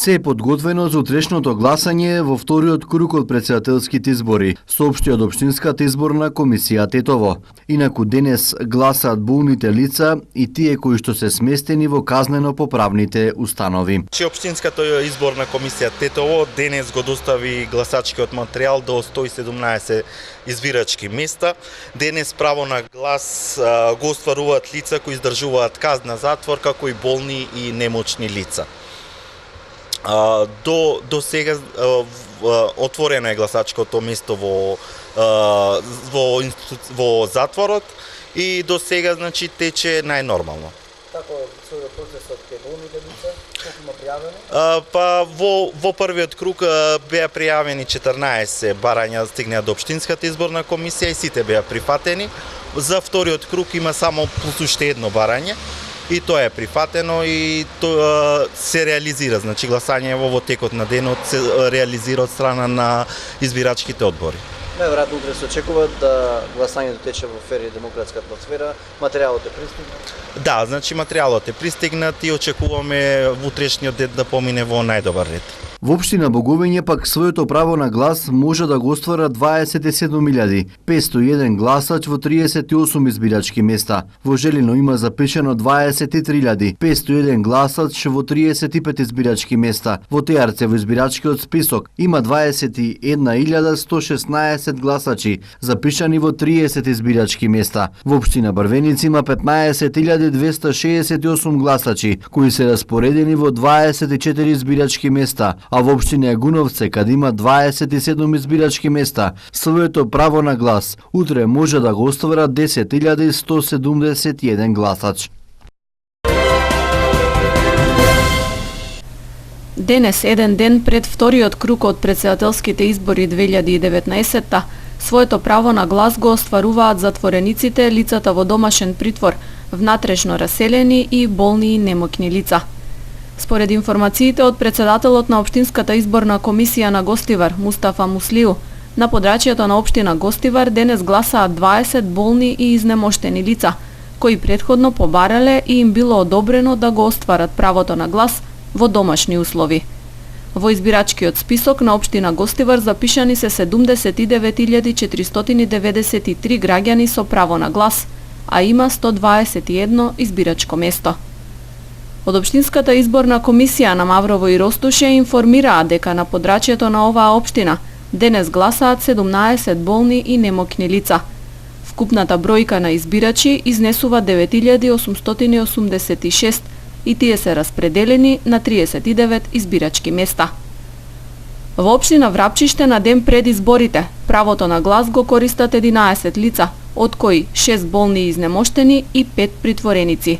Се е подготвено за утрешното гласање во вториот круг од претседателските избори, соопшти од Општинската изборна комисија Тетово. Инаку денес гласаат болните лица и тие кои што се сместени во казнено-поправните установи. Општинската изборна комисија Тетово денес го достави гласачкиот материјал до 117 избирачки места. Денес право на глас го остваруваат лица кои издржуваат казна затвор, како и болни и немочни лица. До сега отворено е гласачкото место во затворот и до сега тече најнормално. Како е процесот кај болните лица? Колку има пријавени? Во првиот круг беа пријавени 14 барања стигнаа до Општинската изборна комисија и сите беа прифатени. За вториот круг има само плюс уште едно барање. И тоа е прифатено и тоа се реализира, гласање во текот на денот се реализира од страна на избирачките одбори. Најверојатно утре се очекува да гласањето тече во фер и демократска атмосфера. Материјалот е пристигнат? Да, материјалот е пристигнат и очекуваме во утрешниот ден да помине во најдобар ред. Во општина Боговиње пак своето право на глас може да го оствара 27.501 гласач во 38 избирачки места. Во Желино има запишано 23.501 гласач во 35 избирачки места. Во Теарце во избирачкиот список има 21.116 гласачи, запишани во 30 избирачки места. Во општина Брвеници има 15.268 гласачи, кои се распоредени во 24 избирачки места, а во општина Егуновце, каде има 27 избирачки места, своето право на глас утре може да го оствара 10.171 гласач. Денес, еден ден пред вториот круг од претседателските избори 2019-та, своето право на глас го остваруваат затворениците, лицата во домашен притвор, внатрешно раселени и болни и немокни лица. Според информациите од претседателот на Општинската изборна комисија на Гостивар, Мустафа Муслиу, на подрачјето на општина Гостивар денес гласаат 20 болни и изнемоштени лица, кои претходно побарале и им било одобрено да го остварат правото на глас во домашни услови. Во избирачкиот список на општина Гостивар запишани се 79.493 граѓани со право на глас, а има 121 избирачко место. Од Општинската изборна комисија на Маврово и Ростуше информираа дека на подрачјето на оваа општина денес гласаат 17 болни и немокни лица. Вкупната бројка на избирачи изнесува 9886 и тие се распределени на 39 избирачки места. Во општина Врапчиште на ден пред изборите, правото на глас го користат 11 лица, од кои 6 болни и изнемоштени и 5 притвореници.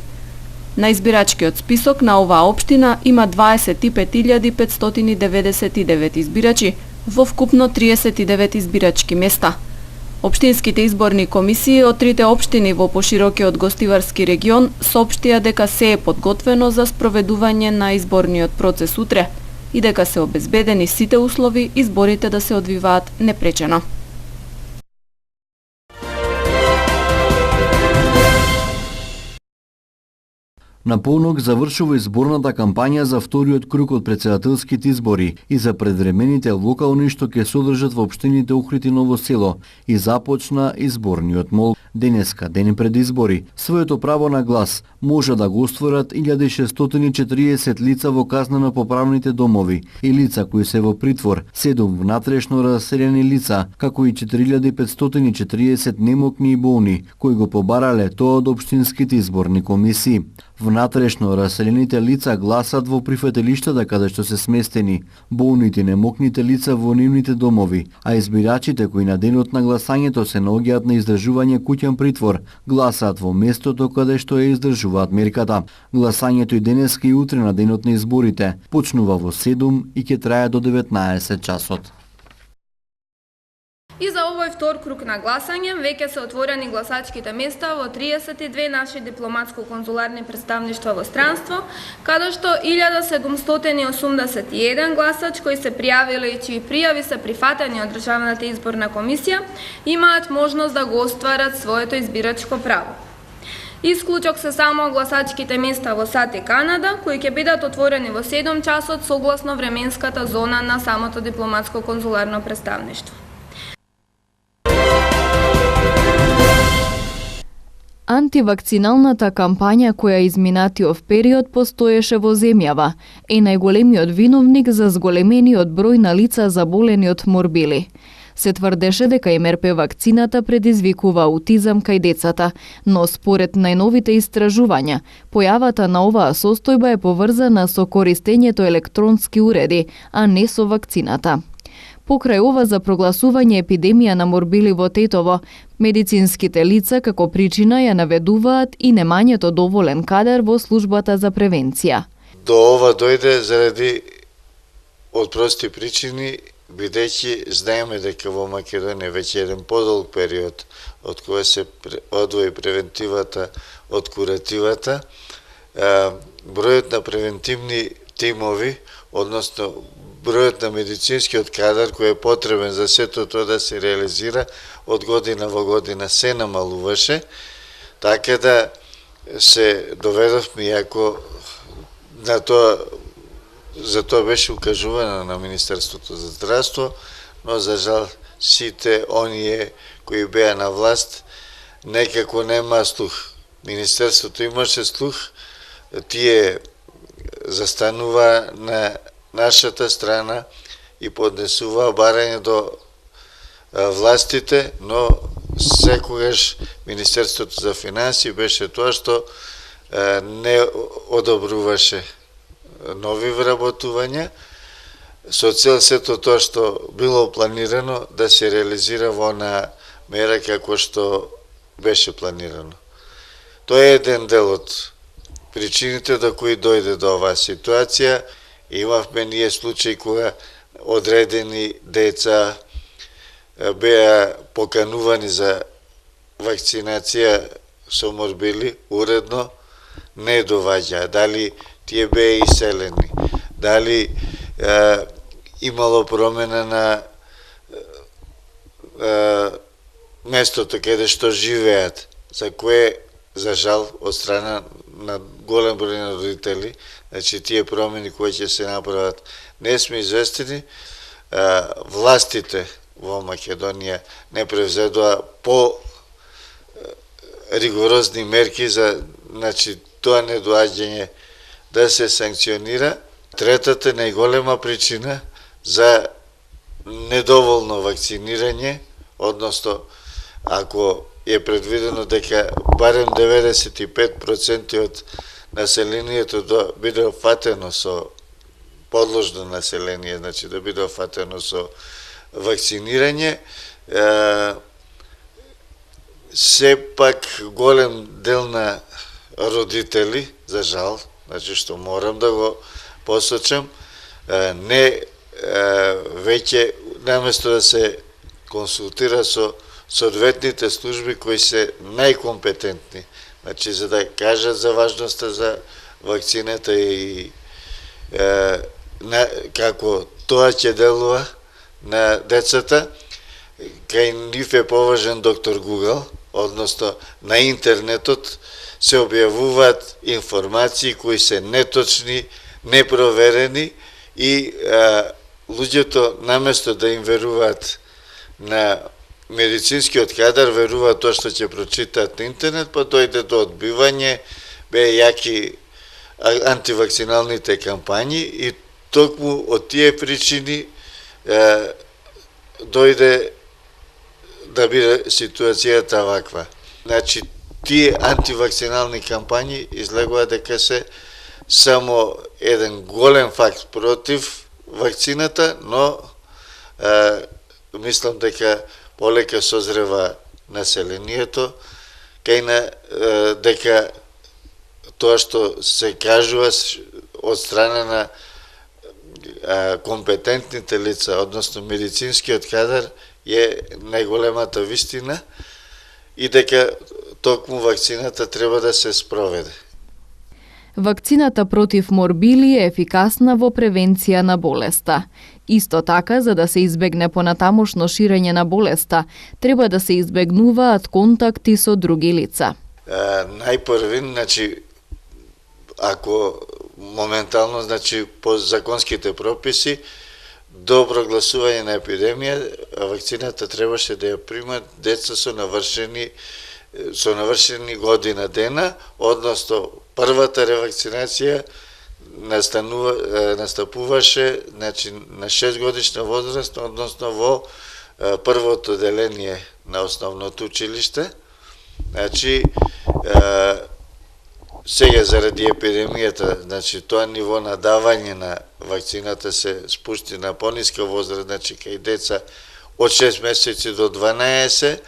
На избирачкиот список на оваа општина има 25.599 избирачи во вкупно 39 избирачки места. Општинските изборни комисии од трите општини во поширокиот гостиварски регион соопштија дека се е подготвено за спроведување на изборниот процес утре и дека се обезбедени сите услови изборите да се одвиваат непречено. На полнок завршува изборната кампања за вториот круг од претседателските избори и за предвремените локални што ќе содржат во општините Охрид и Ново село и започна изборниот мол. Денеска, ден пред избори, своето право на глас може да го остварат 1640 лица во казнено-поправните домови и лица кои се во притвор, 7 внатрешно раселени лица, како и 4540 немокни и болни, кои го побарале тоа од општинските изборни комисии. Внатрешно раселените лица гласат во прифателиштата каде што се сместени, болните и немокните лица во нивните домови, а избирачите кои на денот на гласањето се наоѓаат на издржување куќен притвор, гласаат во местото каде што ја издржуваат мерката. Гласањето и денеска и утре на денот на изборите почнува во 7 и ќе трае до 19 часот. И за овој втор круг на гласање веќе се отворени гласачките места во 32 наши дипломатско-конзуларни представништва во странство, каде што 1781 гласач кои се пријавиле и чии пријави се прифатени од Државната изборна комисија имаат можност да го остварат своето избирачко право. Исклучок се само гласачките места во САД и Канада, кои ќе бидат отворени во 7 часот согласно временската зона на самото дипломатско-конзуларно представништво. Антивакциналната кампања која изминатиот период постоеше во земјава е најголемиот виновник за зголемениот број на лица заболени од морбили. Се тврдеше дека МРП вакцината предизвикува аутизам кај децата, но според најновите истражувања, појавата на оваа состојба е поврзана со користењето електронски уреди, а не со вакцината. Покрај ова за прогласување епидемија на морбили во Тетово, медицинските лица како причина ја наведуваат и немањето доволен кадар во службата за превенција. До ова дојде заради од прости причини, бидејќи знаеме дека во Македонија веќе еден подолг период од која се одвои превентивата од куративата, бројот на превентивни тимови, односно бројот на медицинскиот кадар кој е потребен за сето тоа да се реализира од година во година се намалуваше, така да се доведовме, иако на тоа за тоа беше укажувано на Министерството за здравство, но за жал сите оние кои беа на власт некако нема слух. Министерството имаше слух, тие застанува на нашата страна и поднесува барање до властите, но секогаш Министерството за финансии беше тоа што не одобруваше нови вработувања, со цел сето тоа што било планирано да се реализира во на мера како што беше планирано. Тоа е еден дел од причините до кои дојде до оваа ситуација. Имавме ние случаи кога одредени деца беа поканувани за вакцинација со морбили, уредно не доваѓаа. Дали тие беа иселени, дали имало промена на местото каде што живеат, за кое, за жал, од страна на голем број на родители, значи тие промени кои ќе се направат, не сме известени, властите во Македонија не превзедоа по ригорозни мерки за, значи, тоа недоаѓање да се санкционира. Третата најголема причина за недоволно вакцинирање, односно ако е предвидено дека барем 95% од населението да биде офатено со подложно население, значи да биде офатено со вакцинирање, сепак голем дел на родители, за жал, значи што морам да го посочам, не веќе наместо да се консултира со соодветните служби кои се најкомпетентни, значи за да кажат за важноста за вакцината и како тоа ќе делува на децата, кај нив е поважен доктор Google, односно на интернетот се објавуваат информации кои се неточни, непроверени и луѓето наместо да им веруваат на медицинскиот кадар, веруваат тоа што ќе прочитаат на интернет, па дојде до одбивање, беа јаки антивакциналните кампањи и токму од тие причини дојде да биде ситуацијата ваква. Значи, тие антивакцинални кампањи излегува дека се само еден голем факт против вакцината, но мислам дека полека созрева населението, дека тоа што се кажува од страна на компетентните лица, односно медицинскиот кадар, е најголемата вистина и дека токму вакцината треба да се спроведе. Вакцината против морбили е ефикасна во превенција на болеста. Исто така, за да се избегне понатамошно ширење на болеста, треба да се избегнуваат контакти со други лица. најпрвин, значи, ако моментално, значи, по законските прописи, до прогласување на епидемија, вакцината требаше да ја примат деца со навршени година дена, односно првата ревакцинација настапуваше, значи, на 6 годишна возраст, односно во првото деление на основното училиште. Значи, сега заради епидемијата, значи, тоа ниво на давање на вакцината се спушти на пониска возраст, значи, кај деца од 6 месеци до 12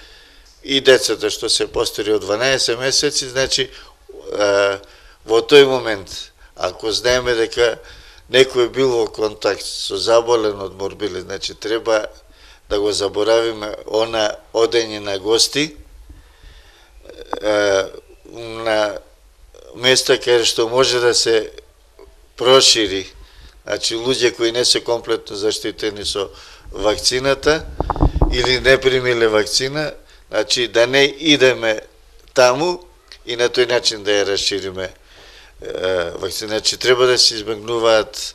и децата што се постари од 12 месеци, значи, во тој момент, ако знаеме дека некој бил во контакт со заболен од морбили, значи, треба да го заборавиме она одење на гости, на места каде што може да се прошири, значи луѓе кои не се комплетно заштитени со вакцината или не примиле вакцина, значи да не идеме таму и на тој начин да ја расшириме вакцина. Значи треба да се избегнуваат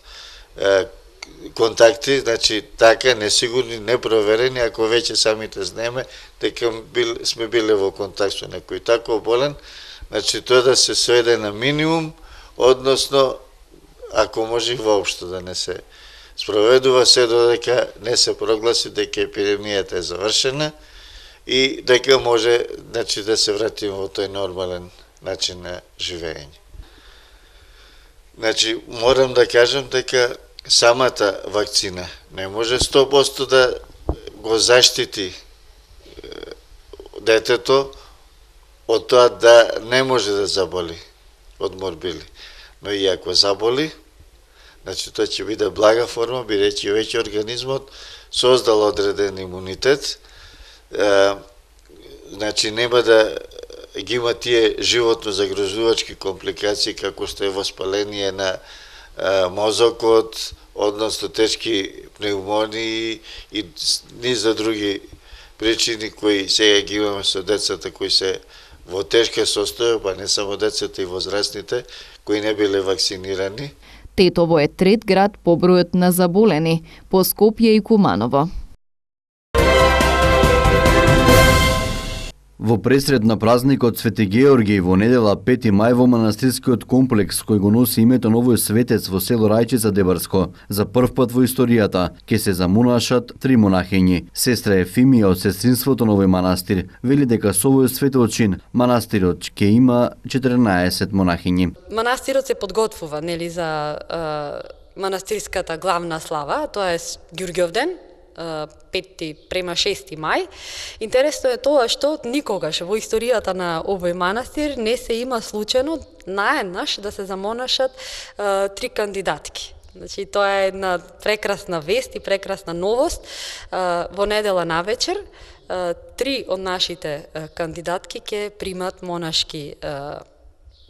контакти, значи така несигурни, непроверени, ако веќе самите знаеме дека сме биле во контакт со некој тако болен, значи тоа да се сведе на минимум, односно ако може воопшто да не се спроведува се додека не се прогласи дека епидемијата е завршена и дека може, значи, да се вратиме во тој нормален начин на живење. Значи, морам да кажам дека самата вакцина не може 100% да го заштити детето од тоа да не може да заболи од морбили. Но и ако заболи, значи тоа ќе биде блага форма, бидејќи веќе организмот создал одреден имунитет, значи нема да ги има тие животно загрозувачки компликации како што е воспаление на мозокот, односно тешки пневмонии и низ за други причини кои сега ги имаме со децата кои се во тешка состојба, па не само децата и возрастните кои не биле вакцинирани. Тетово е трет град по бројот на заболени, по Скопје и Куманово. Во пресред на празникот Свети Георгиј во недела 5 мај во манастирскиот комплекс кој го носи името Новој Светец во село Рајчица Дебарско, за прв пат во историјата ќе се замонашат 3 монахињи. Сестра Ефимија од сестринството на овој манастир вели дека со овој светот чин манастирот ќе има 14 монахињи. Манастирот се подготвува, нели, за манастирската главна слава, тоа е Ѓурѓовден, 5 према 6 мај. Интересно е тоа што никогаш во историјата на овој манастир не се има случајно наеднаш да се замонашат 3 кандидатки. Значи, тоа е една прекрасна вест и прекрасна новост. Во недела навечер 3 од нашите кандидатки ќе примат монашки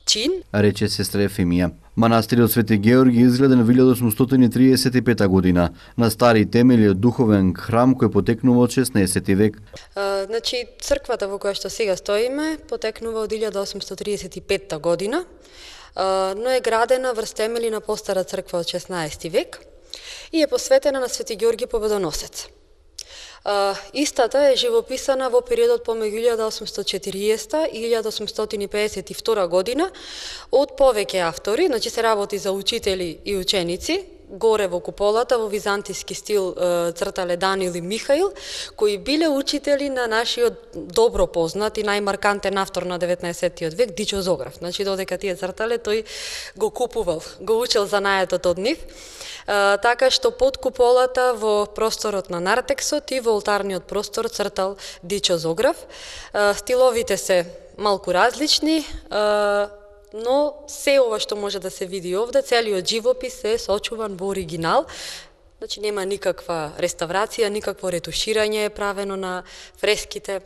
чин, рече сестра Ефимија. Манастирот Свети Георги изграден во 1835 година на стари темели од духовен храм кој потекнува од 16 век. Значи, црквата во која што сега стоиме потекнува од 1835 година, но е градена врз темели на постара црква од 16 век и е посветена на Свети Георги Победоносец. Истата е живописана во периодот помеѓу 1840 и 1852 година од повеќе автори, значи се работи за учители и ученици. Горе во куполата во византиски стил цртале Даниил и Михаил, кои биле учители на нашиот добро познат и најмаркантен автор на 19 век Дичо Зограф. Значи додека тие цртале, тој го купувал, го учел занаетот од нив. Така што под куполата во просторот на нартексот и во олтарниот простор цртал Дичо Зограф. Стиловите се малку различни, но се ова што може да се види овде, целиот живопис е сочуван во оригинал. Значи нема никаква реставрација, никакво ретуширање правено на фреските.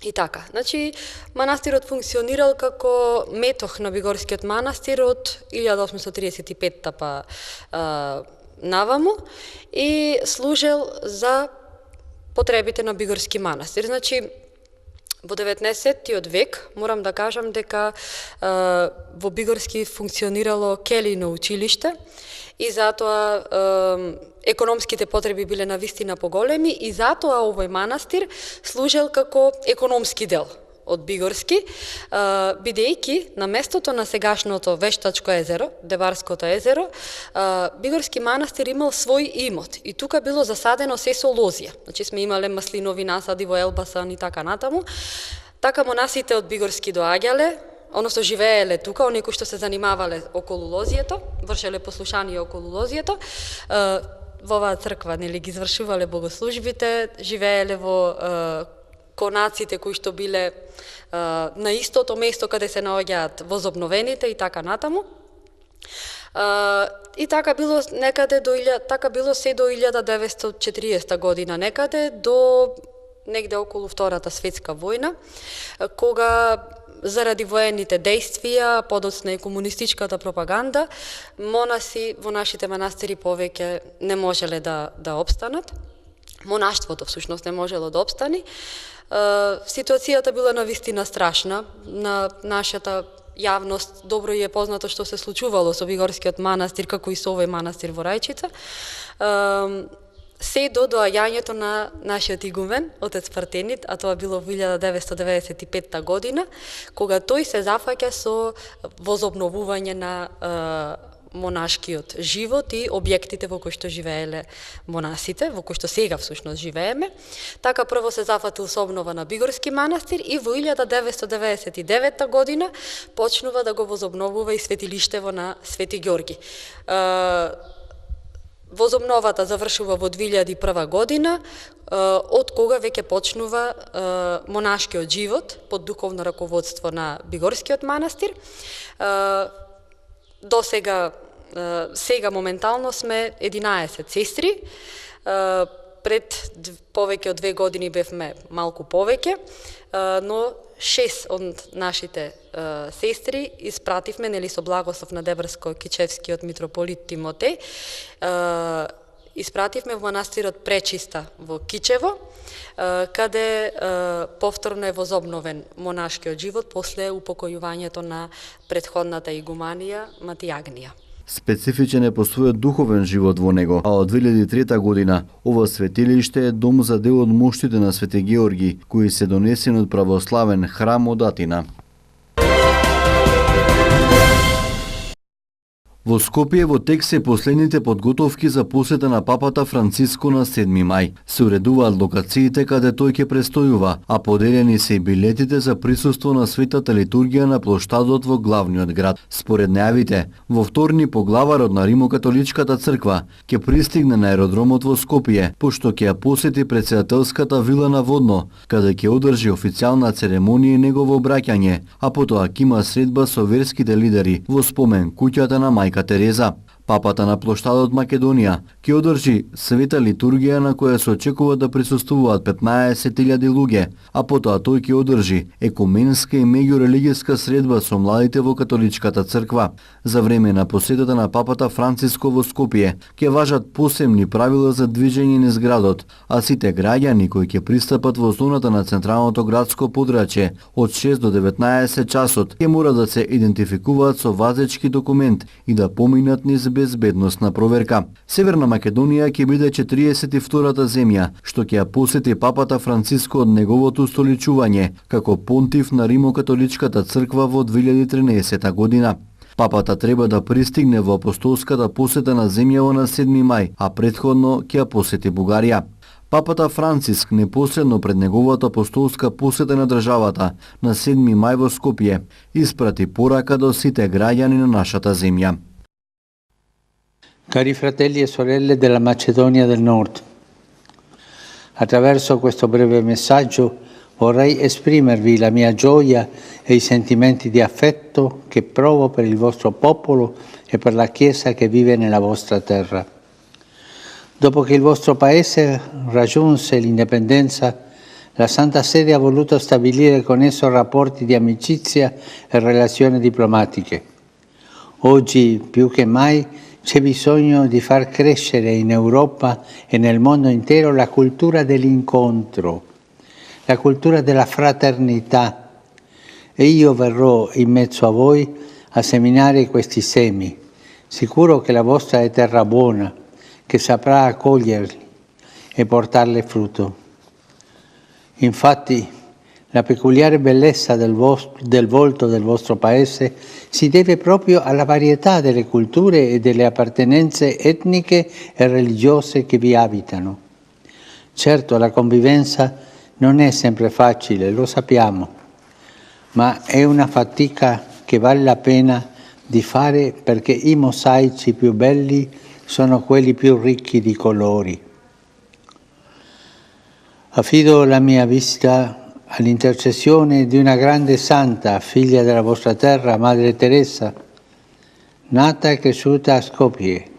И така, значи, манастирот функционирал како метох на Бигорскиот манастир од 1835 па наваму и служел за потребите на Бигорски манастир. Значи, Во 19-тиот век морам да кажам дека во Бигорски функционирало келино училиште и затоа економските потреби биле навистина поголеми и затоа овој манастир служел како економски дел од Бигорски, бидејќи на местото на сегашното Вештачко езеро, Деварското езеро, Бигорски манастир имал свој имот и тука било засадено се со лозија. Значи сме имале маслинови насади во Елбасан и така натаму. Така монасите од Бигорски доаѓале, односно живееле тука, оние кои што се занимавале околу лозието, вршеле послушание околу лозието, во оваа црква нели ги извршувале богослужбите, живееле во конаците кои што биле на истото место каде се наоѓаат возобновените и така натаму. И така било некаде така било се до 1940 година некаде до негде околу Втората светска војна, кога заради воените дејствија, подоцна и комунистичката пропаганда, монаси во нашите манастири повеќе не можеле да обстанат. Монаштвото всушност не можело да обстани. Ситуацијата била навистина страшна. На нашата јавност добро е познато што се случувало со Бигорскиот манастир, како и со овој манастир во Рајчица. Се до доаѓањето на нашиот игумен, отец Партенит, а тоа било во 1995 година, кога тој се зафаќа со возобновување на монашкиот живот и објектите во кои што живееле монасите, во кои што сега всушност живееме. Така прво се зафатил со обнова на Бигорски манастир и во 1999 година почнува да го возобновува и светилиштево на Свети Ѓорги. Возобновата завршува во 2001 година, од кога веќе почнува монашкиот живот под духовно раководство на Бигорскиот манастир. До сега моментално сме 11 сестри, пред повеќе од 2 години бевме малку повеќе, но 6 од нашите сестри испративме, нели со благослов на Дебрско-Кичевскиот митрополит Тимотеј, испративме во манастирот Пречиста во Кичево, каде повторно е возобновен монашкиот живот после упокојувањето на претходната игуманија Матијагнија. Специфичен е по својот духовен живот во него, а од 2003 година ова светилиште е дом за дел од моштите на Свети Георги, кои се донесени од православен храм од Атина. Во Скопје во тек се последните подготовки за посета на папата Франциско на 7 мај. Се уредуваат локациите каде тој ќе престојува, а поделени се и билетите за присуство на светата литургија на плоштадот во главниот град. Според најавите, во вторни поглаварот на Римокатоличката црква ќе пристигне на аеродромот во Скопје, пошто ќе ја посети претседателската вила на Водно, каде ќе одржи официјална церемонија и негово обраќање, а потоа ќе има средба со верските лидери во спомен куќата на Мајка Тереза. Папата на плоштадот Македонија ќе одржи света литургија на која се очекува да присуствуваат 15.000 луѓе, а потоа тој ќе одржи екуменска и меѓурелигијска средба со младите во католичката црква. За време на посетата на папата Франциско во Скопје ќе важат посебни правила за движење низ градот, а сите граѓани кои ќе пристапат во зоната на централното градско подрачје од 6 до 19 часот ќе мора да се идентификуваат со вазечки документ и да поминат низ безбедносна проверка. Северна Македонија ќе биде 42-та земја што ќе ја посети папата Франциско од неговото устоличување како понтив на Римокатоличката црква во 2013 година. Папата треба да пристигне во апостолската посета на земјава на 7 мај, а претходно ќе ја посети Бугарија. Папата Франциск непосредно пред неговата апостолска посета на државата на 7 мај во Скопје испрати порака до сите граѓани на нашата земја. Cari fratelli e sorelle della Macedonia del Nord, attraverso questo breve messaggio vorrei esprimervi la mia gioia e i sentimenti di affetto che provo per il vostro popolo e per la Chiesa che vive nella vostra terra. Dopo che il vostro paese raggiunse l'indipendenza, la Santa Sede ha voluto stabilire con esso rapporti di amicizia e relazioni diplomatiche. Oggi più che mai c'è bisogno di far crescere in Europa e nel mondo intero la cultura dell'incontro. la cultura della fraternità. E io verrò in mezzo a voi a seminare questi semi, sicuro che la vostra è terra buona, che saprà accoglierli e portarle frutto. Infatti, la peculiare bellezza del volto del vostro paese si deve proprio alla varietà delle culture e delle appartenenze etniche e religiose che vi abitano. Certo, la convivenza non è sempre facile, lo sappiamo, ma è una fatica che vale la pena di fare perché i mosaici più belli sono quelli più ricchi di colori. Affido la mia vita all'intercessione di una grande santa, figlia della vostra terra, Madre Teresa, nata e cresciuta a Skopje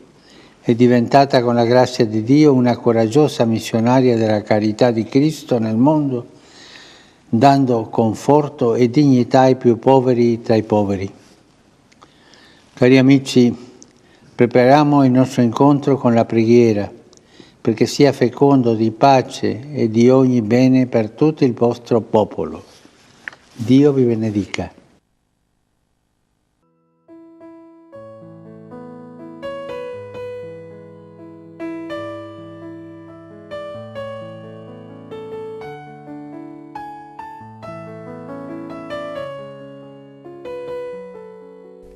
e diventata con la grazia di Dio una coraggiosa missionaria della carità di Cristo nel mondo, dando conforto e dignità ai più poveri tra i poveri. Cari amici, prepariamo il nostro incontro con la preghiera, perché sia fecondo di pace e di ogni bene per tutto il vostro popolo. Dio vi benedica.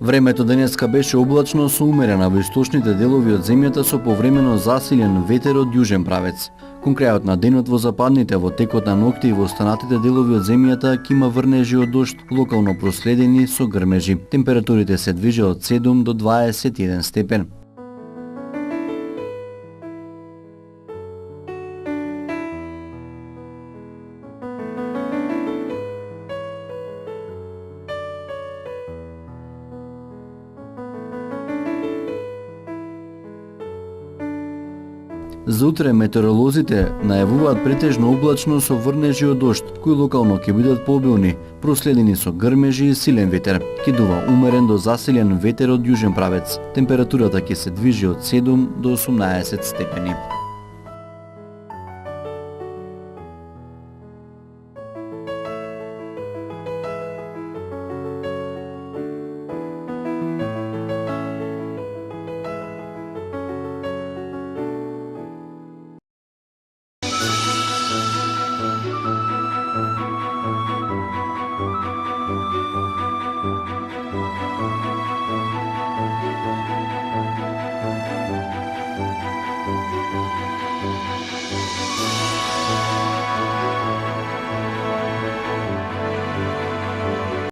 Времето денеска беше облачно со умерена во источните делови од земјата со повремено засилен ветер од јужен правец. Кон крајот на денот во западните, во текот на ноќта и во останатите делови од земјата ќе има врнежи од дожд, локално проследени со грмежи. Температурите се движат од 7 до 21 степен. За утре метеоролозите најавуваат претежно облачно со врнежи од дожд, кои локално ќе бидат пообилни, проследени со грмежи и силен ветер. Ќе дува умерен до засилен ветер од јужен правец. Температурата ќе се движи од 7 до 18 степени.